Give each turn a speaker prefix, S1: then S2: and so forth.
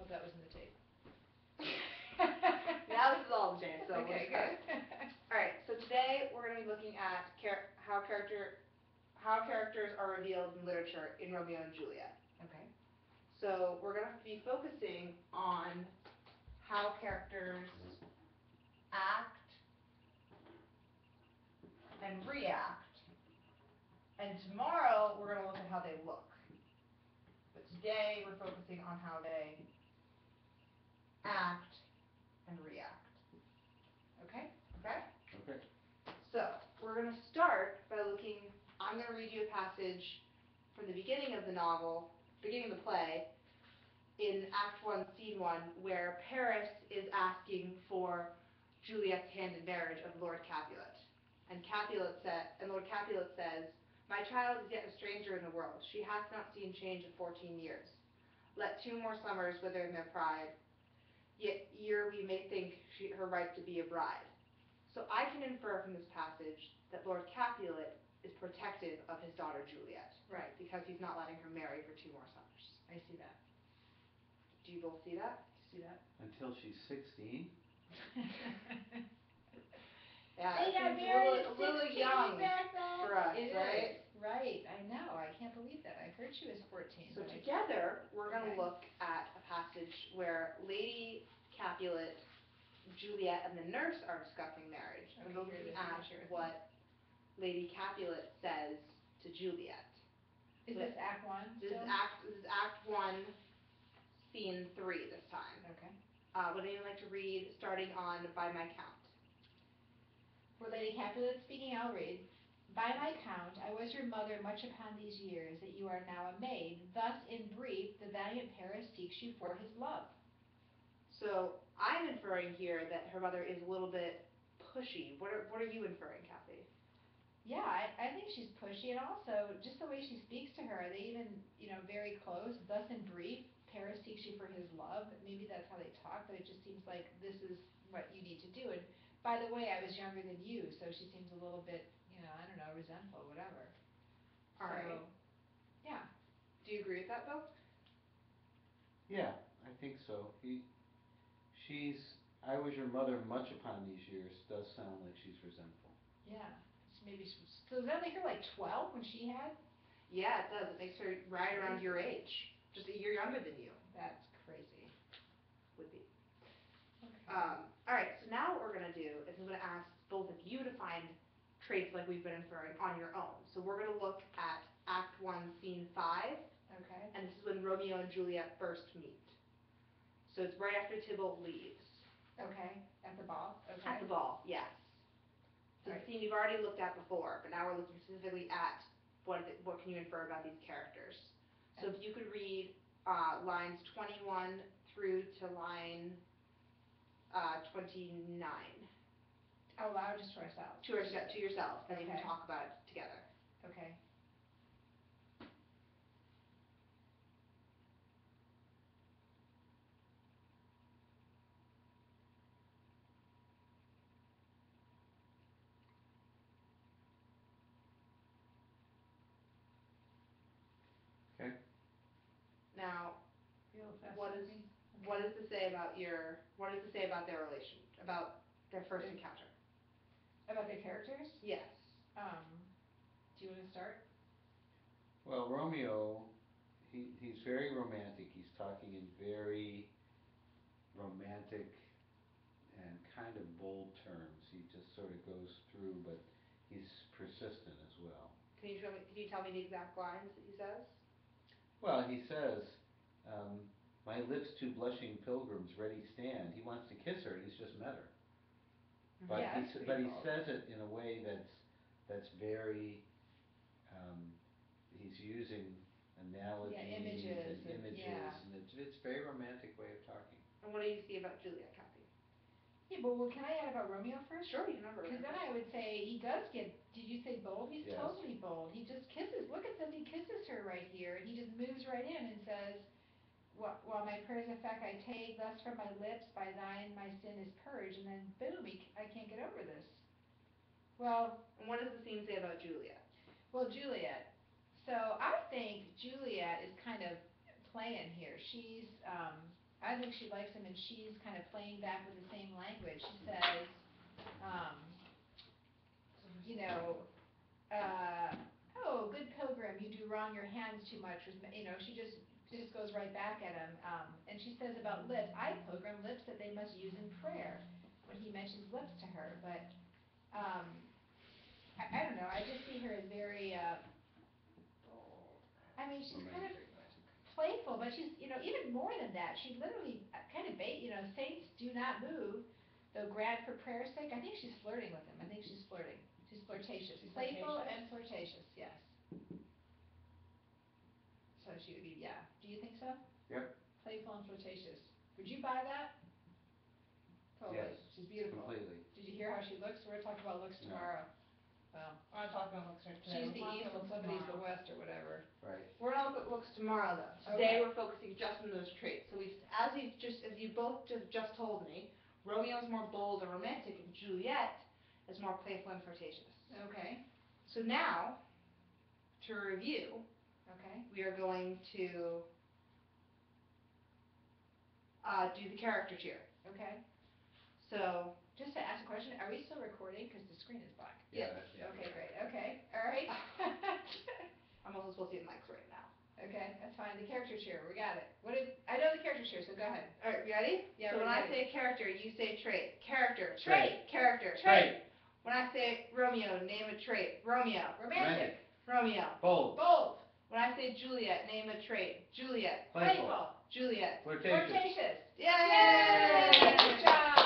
S1: Hope that was in the tape.
S2: Now this is all the tape, so
S1: okay,
S2: we'll
S1: good.
S2: Alright, so today we're going to be looking at how characters are revealed in literature in Romeo and Juliet.
S1: Okay.
S2: So we're going to be focusing on how characters act and react. And tomorrow we're going to look at how they look. But today we're focusing on how they act and react.
S1: Okay.
S2: Okay?
S3: Okay.
S2: So, we're going to start by I'm going to read you a passage from the beginning of the novel, beginning of the play, in Act 1, Scene 1, where Paris is asking for Juliet's hand in marriage of Lord Capulet. And Lord Capulet says, "My child is yet a stranger in the world. She hath not seen change of 14 years. Let 2 more summers wither in their pride. Yet ere we may think her right to be a bride." So I can infer from this passage that Lord Capulet is protective of his daughter Juliet.
S1: Right.
S2: Because he's not letting her marry for 2 more summers.
S1: I see that.
S2: Do you both see that?
S1: See that?
S3: Until she's 16?
S2: Yeah,
S1: they
S2: it
S1: got
S2: seems
S1: married
S2: a little young
S1: back then.
S2: for us,
S1: It
S2: right?
S1: is. Right, I know. I can't believe that. I heard she was 14.
S2: So together, we're going to
S1: Okay.
S2: look at a passage where Lady Capulet, Juliet, and the nurse are discussing marriage.
S1: Okay,
S2: And we're
S1: here it
S2: looking
S1: is.
S2: at what Lady Capulet says to Juliet.
S1: Is this Act 1
S2: This
S1: still?
S2: is Act 1, Scene 3 this time.
S1: Okay.
S2: Would anyone like to read, starting on By My Count?
S1: For Lady Capulet speaking, I'll read. "By my count, I was your mother much upon these years, that you are now a maid. Thus, in brief, the valiant Paris seeks you for his love."
S2: So, I'm inferring here that her mother is a little bit pushy. What are you inferring, Kathy?
S1: Yeah, I think she's pushy, and also just the way she speaks to her. Are they even, very close? Thus, in brief, Paris seeks you for his love. Maybe that's how they talk, but it just seems like this is what you need to do. And by the way, I was younger than you, so she seems a little bit, I don't know, resentful, whatever.
S2: All right.
S1: Yeah.
S2: Do you agree with that, Bill?
S3: Yeah, I think so. I was your mother much upon these years, does sound like she's resentful.
S1: Yeah. So does that make her like 12 when she had?
S2: Yeah, it does. It makes her right around your age. Just a year younger than you.
S1: That's crazy.
S2: Would be.
S1: Okay.
S2: Alright, so now what we're going to do is I'm going to ask both of you to find traits like we've been inferring on your own. So we're going to look at Act 1, Scene 5.
S1: Okay.
S2: And this is when Romeo and Juliet first meet. So it's right after Tybalt leaves.
S1: Okay. At the ball? Okay.
S2: At the ball, yes. So the scene you've already looked at before, but now we're looking specifically at what can you infer about these characters. So if you could read lines 21 through to line 29.
S1: Out loud, just to ourselves?
S2: To yourself, then you can
S1: Okay.
S2: talk about it together.
S1: Okay.
S3: Okay.
S2: Now,
S1: Real fast
S2: what does this say about their relation, about their first encounter?
S1: About their characters?
S2: Yes.
S1: Do you want to start?
S3: Well, Romeo, he's very romantic. He's talking in very romantic and kind of bold terms. He just sort of goes through, but he's persistent as well.
S2: Can you tell me the exact lines that he says?
S3: Well, he says, "My lips two blushing pilgrims ready stand." He wants to kiss her, and he's just met her. But
S1: Yeah,
S3: he says it in a way that's very. He's using analogies
S1: images
S3: and it's a very romantic way of talking.
S2: And what do you see about Juliet, Kathy?
S1: Yeah, but can I add about Romeo first?
S2: Sure, you can have Romeo.
S1: Because then I would say he does get, did you say bold? He's
S3: Yes.
S1: totally bold. He just kisses, look at this, he kisses her right here, and he just moves right in and says, "While my prayers effect I take, thus from my lips, by thine my sin is purged," and then boom, I can't get over this. Well.
S2: And what does the scene say about Juliet?
S1: Well, Juliet. So I think Juliet is kind of playing here. She's, I think she likes him, and she's kind of playing back with the same language. She says, um, you know, oh, good pilgrim, you do wrong your hands too much. You know, she just goes right back at him. And she says about lips, I pilgrim lips that they must use in prayer, when he mentions lips to her. But I don't know. I just see her as very. I mean, she's kind of playful, but she's, you know, even more than that. She literally kind of you know, saints do not move, though grant for prayer's sake. I think she's flirting with him. I think she's flirting. She's flirtatious.
S2: She's
S1: Playful
S2: flirtatious?
S1: and flirtatious, yes. So she would be, yeah. Do you think so?
S3: Yep.
S1: Playful and flirtatious. Would you buy that? Totally.
S3: Yes,
S1: She's beautiful.
S3: completely.
S1: Did you hear how she looks? We're going to talk about looks
S3: No.
S1: tomorrow. Well,
S2: We're not talking about looks today.
S1: she's the
S2: We're
S1: east
S2: talking
S1: and
S2: about
S1: somebody's the
S2: tomorrow.
S1: west or whatever.
S3: Right.
S2: We're not looking at looks tomorrow though. Today
S1: Okay.
S2: we're focusing just on those traits. So as you both just told me, Romeo is more bold and romantic, and Juliet is more playful and flirtatious.
S1: Okay.
S2: So now, to review,
S1: Okay.
S2: we are going to do the character tier.
S1: Okay.
S2: So,
S1: just to ask a question, are we still recording? Because the screen is black.
S2: yes.
S3: Yeah.
S1: Okay, great. Okay. All right.
S2: I'm also supposed to be in mics right now.
S1: Okay, that's fine. The character tier, we got it. I know the character tier, so go ahead.
S2: All right, you ready?
S1: Yeah,
S2: so
S1: we're
S2: when I
S1: ready.
S2: say character, you say trait. Character.
S3: Trait.
S2: Character.
S3: Trait.
S2: When I say Romeo, name a trait. Romeo.
S1: Romantic.
S2: Romeo.
S3: Bold.
S1: Bold.
S2: When I say Juliet, name a trait. Juliet.
S3: Playful.
S2: Juliet.
S3: Flirtatious.
S1: Flirtatious.
S2: Yay!
S1: Good job.